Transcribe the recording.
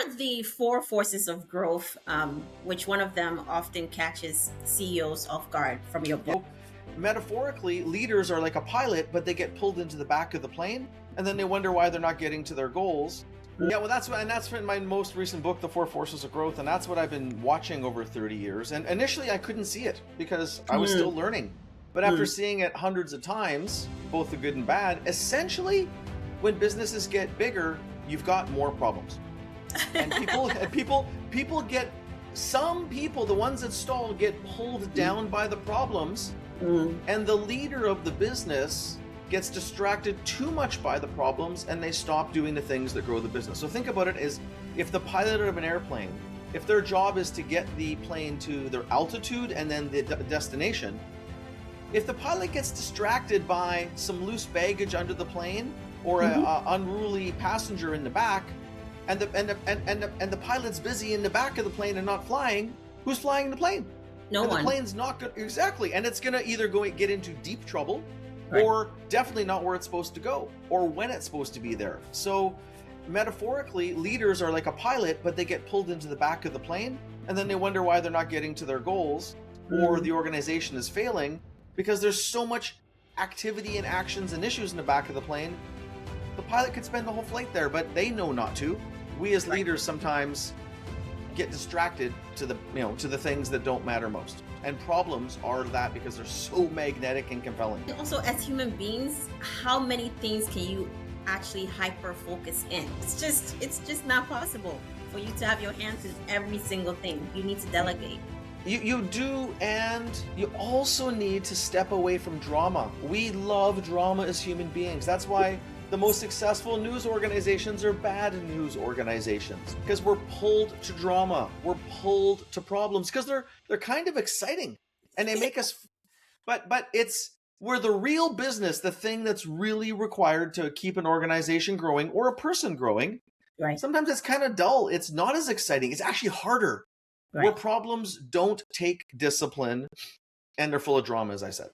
are the four forces of growth, which one of them often catches CEOs off guard from your book? Metaphorically, leaders are like a pilot, but they get pulled into the back of the plane, and then they wonder why they're not getting to their goals. Yeah, well, that's in my most recent book, The Four Forces of Growth, and that's what I've been watching over 30 years. And initially, I couldn't see it because I was still learning. But after seeing it hundreds of times, both the good and bad, essentially, when businesses get bigger, you've got more problems. And people get, some people, the ones that stall, get pulled down by the problems, and the leader of the business gets distracted too much by the problems, and they stop doing the things that grow the business. So think about it as if the pilot of an airplane, if their job is to get the plane to their altitude and then the destination, if the pilot gets distracted by some loose baggage under the plane or an unruly passenger in the back, and the pilot's busy in the back of the plane and not flying, who's flying the plane? No and one. The plane's not good. Exactly. And it's going to either get into deep trouble, or definitely not where it's supposed to go, or when it's supposed to be there. So metaphorically, leaders are like a pilot, but they get pulled into the back of the plane, and then they wonder why they're not getting to their goals, or the organization is failing, because there's so much activity and actions and issues in the back of the plane. The pilot could spend the whole flight there, but they know not to. We as leaders sometimes get distracted to the things that don't matter most. And problems are that because they're so magnetic and compelling. And also, as human beings, how many things can you actually hyper focus in? It's just not possible for you to have your hands in every single thing. You need to delegate. You do, and you also need to step away from drama. We love drama as human beings. That's why the most successful news organizations are bad news organizations, because we're pulled to drama. We're pulled to problems because they're kind of exciting, and they make us. But we're the real business, the thing that's really required to keep an organization growing or a person growing. Right. Sometimes it's kind of dull. It's not as exciting. It's actually harder. Where problems don't take discipline, and they're full of drama, as I said.